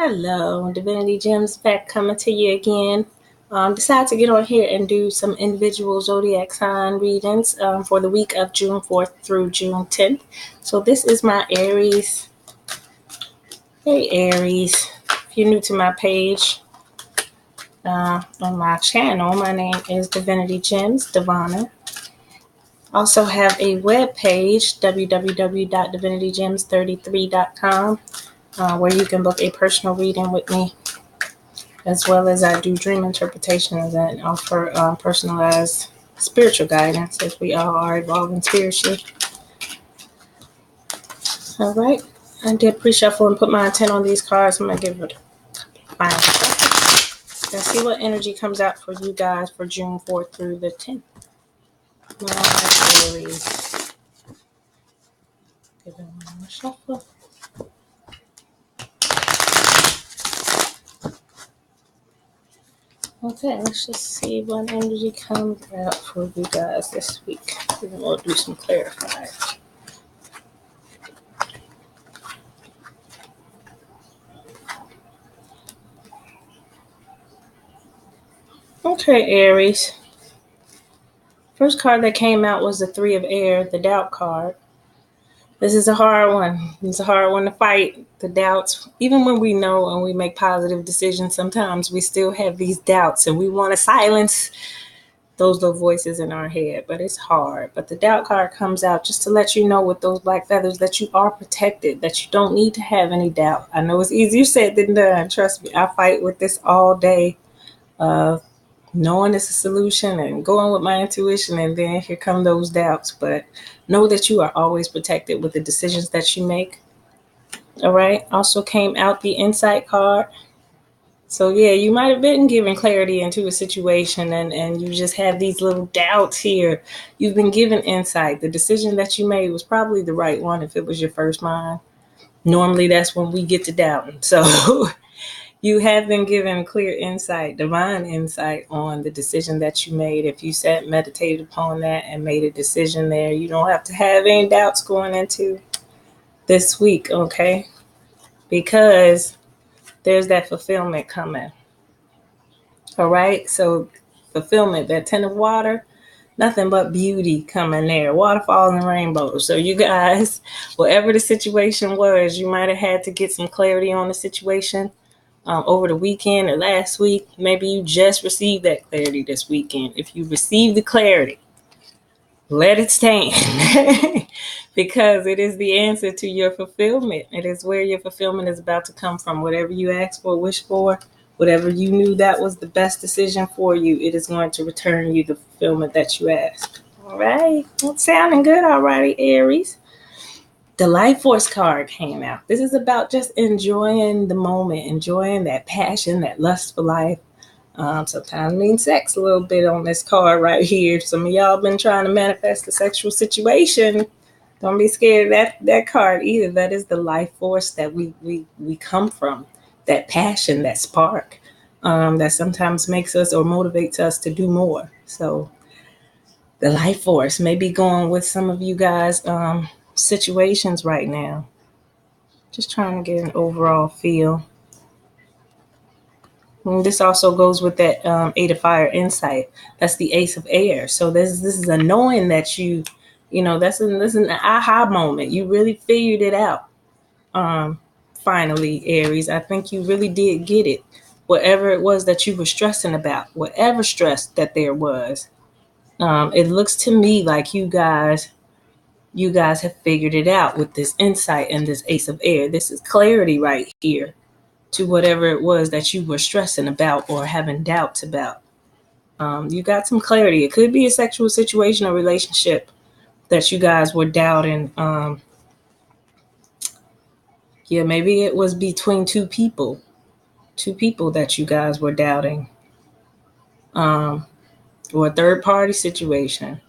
Hello, Divinity Gems back coming to you again. Decided to get on here and do some individual zodiac sign readings for the week of June 4th through June 10th. So this is my Aries. Hey Aries, if you're new to my page on my channel, my name is Divinity Gems, Divana. Also have a web page, www.divinitygems33.com, where you can book a personal reading with me, as well as I do dream interpretations and offer personalized spiritual guidance, as we all are evolving spiritually. All right. I did pre-shuffle and put my intent on these cards. I'm going to give it a final shuffle. Let's see what energy comes out for you guys for June 4th through the 10th. All right, Aries. Give it one more shuffle. Okay, let's just see what energy comes out for you guys this week. Then we'll do some clarifying. Okay, Aries. First card that came out was the Three of Air, the doubt card. This is a hard one. It's a hard one to fight, the doubts. Even when we know and we make positive decisions, sometimes we still have these doubts and we want to silence those little voices in our head, but it's hard. But the doubt card comes out just to let you know with those black feathers that you are protected, that you don't need to have any doubt. I know it's easier said than done. Trust me, I fight with this all day. Knowing it's a solution and going with my intuition, and then here come those doubts. But know that you are always protected with the decisions that you make. All right. Also came out the insight card. So yeah, you might have been given clarity into a situation and you just have these little doubts here. You've been given insight. The decision that you made was probably the right one if it was your first mind. Normally that's when we get to doubting. So you have been given clear insight, divine insight on the decision that you made. If you sat, meditated upon that and made a decision there, you don't have to have any doubts going into this week, okay? Because there's that fulfillment coming. All right? So fulfillment, that 10 of water, nothing but beauty coming there. Waterfalls and rainbows. So you guys, whatever the situation was, you might have had to get some clarity on the situation. Over the weekend or last week. Maybe you just received that clarity this weekend. If you received the clarity, let it stand because it is the answer to your fulfillment. It is where your fulfillment is about to come from. Whatever you asked for, wish for, whatever you knew that was the best decision for you, it is going to return you the fulfillment that you asked. All right. It's sounding good already, Aries. The Life Force card came out. This is about just enjoying the moment, enjoying that passion, that lust for life. Sometimes means sex a little bit on this card right here. Some of y'all been trying to manifest a sexual situation. Don't be scared of that card either. That is the life force that we come from. That passion, that spark that sometimes makes us or motivates us to do more. So the life force may be going with some of you guys situations right now. Just trying to get an overall feel. And this also goes with that Eight of Fire insight. That's the Ace of Air. So this is a knowing that this is an aha moment. You really figured it out. Finally, Aries, I think you really did get it. Whatever it was that you were stressing about, whatever stress that there was, it looks to me like you guys have figured it out with this insight and this Ace of Air. This is clarity right here to whatever it was that you were stressing about or having doubts about. You got some clarity. It could be a sexual situation or relationship that you guys were doubting. Maybe it was between two people that you guys were doubting, or a third party situation.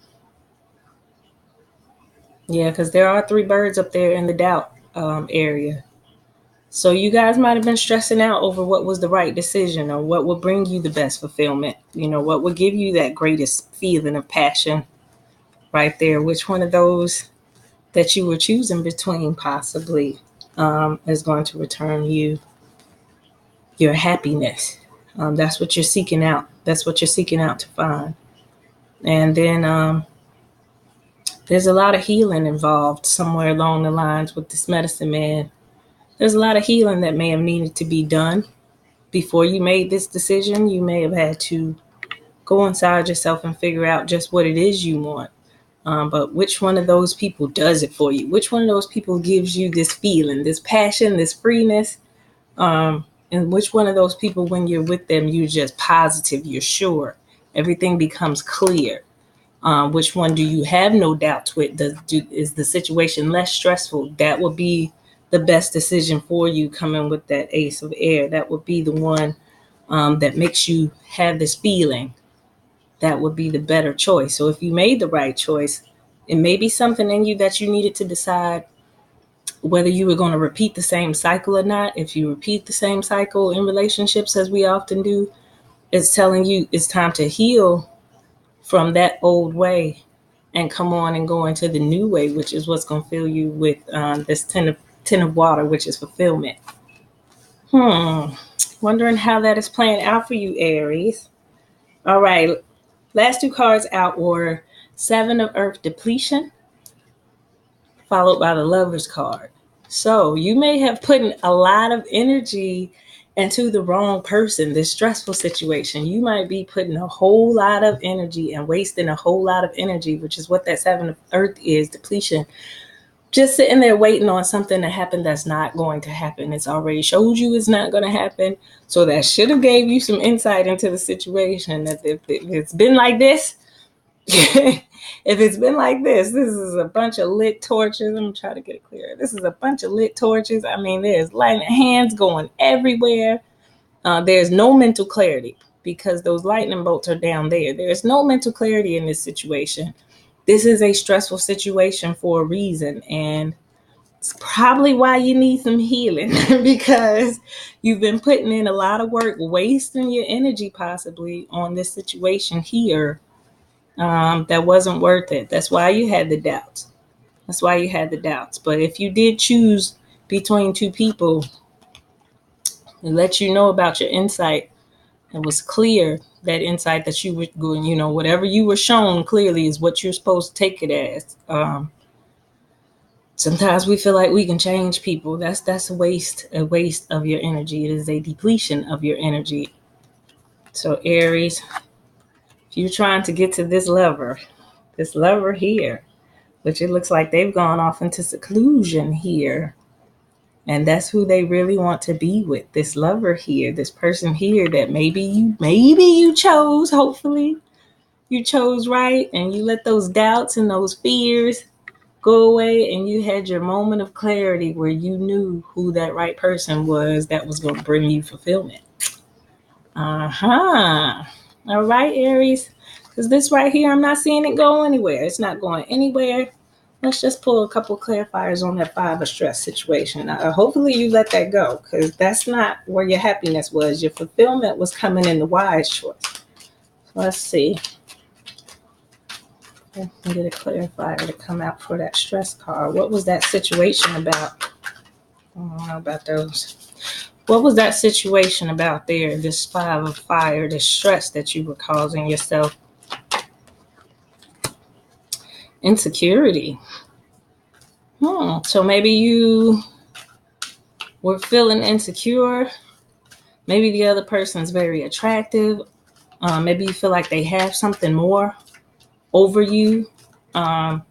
Yeah, because there are three birds up there in the doubt area. So you guys might have been stressing out over what was the right decision or what would bring you the best fulfillment. What would give you that greatest feeling of passion right there. Which one of those that you were choosing between possibly is going to return you your happiness. That's what you're seeking out. That's what you're seeking out to find. And then there's a lot of healing involved somewhere along the lines with this medicine man. There's a lot of healing that may have needed to be done before you made this decision. You may have had to go inside yourself and figure out just what it is you want. But which one of those people does it for you? Which one of those people gives you this feeling, this passion, this freeness? And which one of those people, when you're with them, you're just positive, you're sure, everything becomes clear. Which one do you have no doubts with? Is the situation less stressful? That would be the best decision for you coming with that ace of air. That would be the one that makes you have this feeling. That would be the better choice. So if you made the right choice, it may be something in you that you needed to decide whether you were going to repeat the same cycle or not. If you repeat the same cycle in relationships, as we often do, it's telling you it's time to heal from that old way and come on and go into the new way, which is what's going to fill you with this tin of water, which is fulfillment. Wondering how that is playing out for you, Aries. All right. Last two cards out were Seven of Earth, depletion, followed by the Lover's card. So you may have put in a lot of energy into the wrong person, this stressful situation. You might be putting a whole lot of energy and wasting a whole lot of energy, which is what that Seven of Earth is, depletion. Just sitting there waiting on something to happen that's not going to happen. It's already showed you it's not going to happen. So that should have gave you some insight into the situation, that if it's been like this, if it's been like this is a bunch of lit torches. I'm going to try to get it clear. This is a bunch of lit torches. I mean, there's lightning hands going everywhere. There's no mental clarity because those lightning bolts are down there. There's no mental clarity in this situation. This is a stressful situation for a reason, and it's probably why you need some healing because you've been putting in a lot of work, wasting your energy possibly on this situation here that wasn't worth it. That's why you had the doubts. But if you did choose between two people, it let you know about your insight. It was clear, that insight that you were going, whatever you were shown clearly is what you're supposed to take it as. Sometimes we feel like we can change people. That's a waste of your energy. It is a depletion of your energy. So Aries, if you're trying to get to this lover here, which it looks like they've gone off into seclusion here. And that's who they really want to be with. This lover here, this person here that maybe you chose, hopefully you chose right, and you let those doubts and those fears go away, and you had your moment of clarity where you knew who that right person was that was going to bring you fulfillment. All right, Aries. Because this right here, I'm not seeing it go anywhere. It's not going anywhere. Let's just pull a couple clarifiers on that Five of Stress situation. Hopefully you let that go, because that's not where your happiness was. Your fulfillment was coming in the wise choice. Let's see. Get a clarifier to come out for that stress card. What was that situation about? I don't know about those. What was that situation about there? This Five of Fire, this stress that you were causing yourself. Insecurity. So maybe you were feeling insecure. Maybe the other person's very attractive. Maybe you feel like they have something more over you. And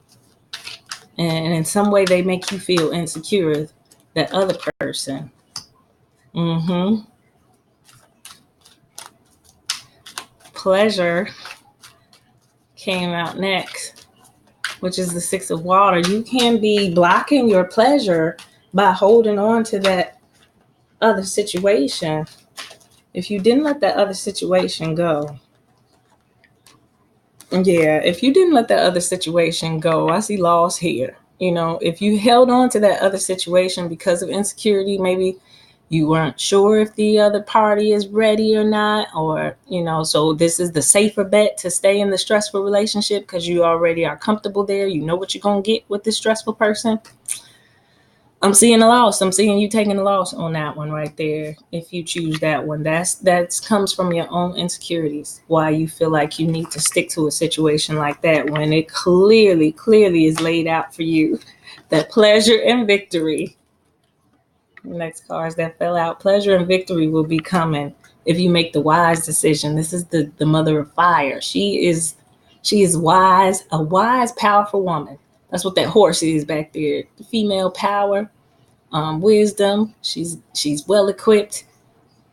in some way they make you feel insecure, that other person. Pleasure came out next, which is the Six of Water. You can be blocking your pleasure by holding on to that other situation. If you didn't let that other situation go, if you didn't let that other situation go, I see loss here. If you held on to that other situation because of insecurity, maybe you weren't sure if the other party is ready or not, or, so this is the safer bet to stay in the stressful relationship because you already are comfortable there. You know what you're going to get with this stressful person. I'm seeing a loss. I'm seeing you taking a loss on that one right there. If you choose that one, that comes from your own insecurities. Why you feel like you need to stick to a situation like that when it clearly is laid out for you. That pleasure and victory. Next cards that fell out. Pleasure and victory will be coming if you make the wise decision. This is the mother of fire. She is wise, a wise, powerful woman. That's what that horse is back there. The female power, wisdom. She's well equipped.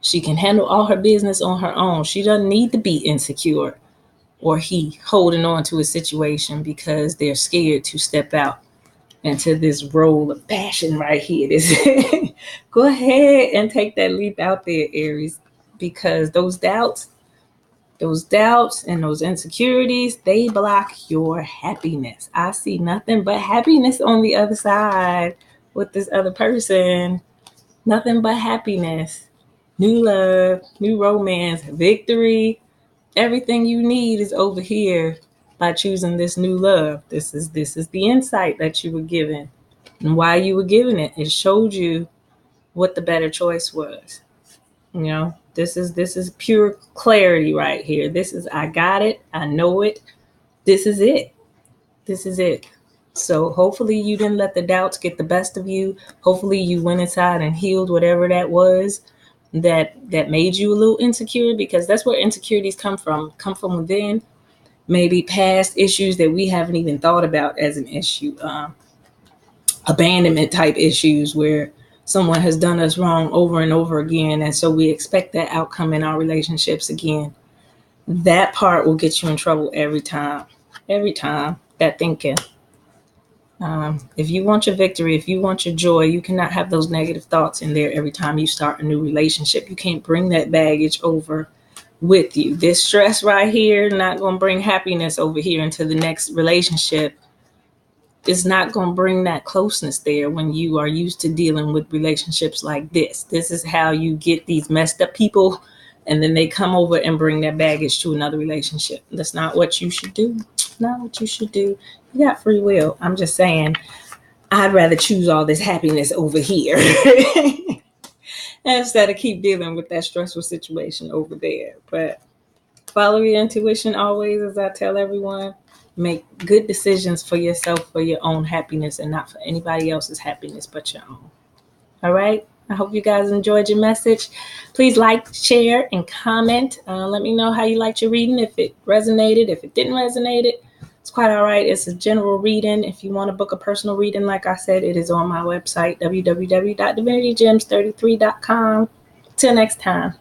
She can handle all her business on her own. She doesn't need to be insecure or he holding on to a situation because they're scared to step out into this role of passion right here. Go ahead and take that leap out there, Aries, because those doubts and those insecurities, they block your happiness. I see nothing but happiness on the other side with this other person. Nothing but happiness, new love, new romance, victory. Everything you need is over here by choosing this new love. This is the insight that you were given and why you were given it. It showed you what the better choice was. You know, this is pure clarity right here. This is, I got it. I know it. This is it. This is it. So hopefully you didn't let the doubts get the best of you. Hopefully you went inside and healed whatever that was that made you a little insecure, because that's where insecurities come from within. Maybe past issues that we haven't even thought about as an issue. Abandonment type issues where someone has done us wrong over and over again. And so we expect that outcome in our relationships again. That part will get you in trouble every time. Every time. That thinking. If you want your victory, if you want your joy, you cannot have those negative thoughts in there every time you start a new relationship. You can't bring that baggage over with you. This stress right here, not going to bring happiness over here into the next relationship. It's not going to bring that closeness there when you are used to dealing with relationships like this. This is how you get these messed up people, and then they come over and bring their baggage to another relationship. That's not what you should do. Not what you should do. You got free will. I'm just saying, I'd rather choose all this happiness over here instead of keep dealing with that stressful situation over there. But follow your intuition always, as I tell everyone. Make good decisions for yourself, for your own happiness, and not for anybody else's happiness but your own. All right? I hope you guys enjoyed your message. Please like, share, and comment. Let me know how you liked your reading, if it resonated, if it didn't resonate. It's quite all right. It's a general reading. If you want to book a personal reading, like I said, it is on my website, www.divinitygems33.com. Till next time.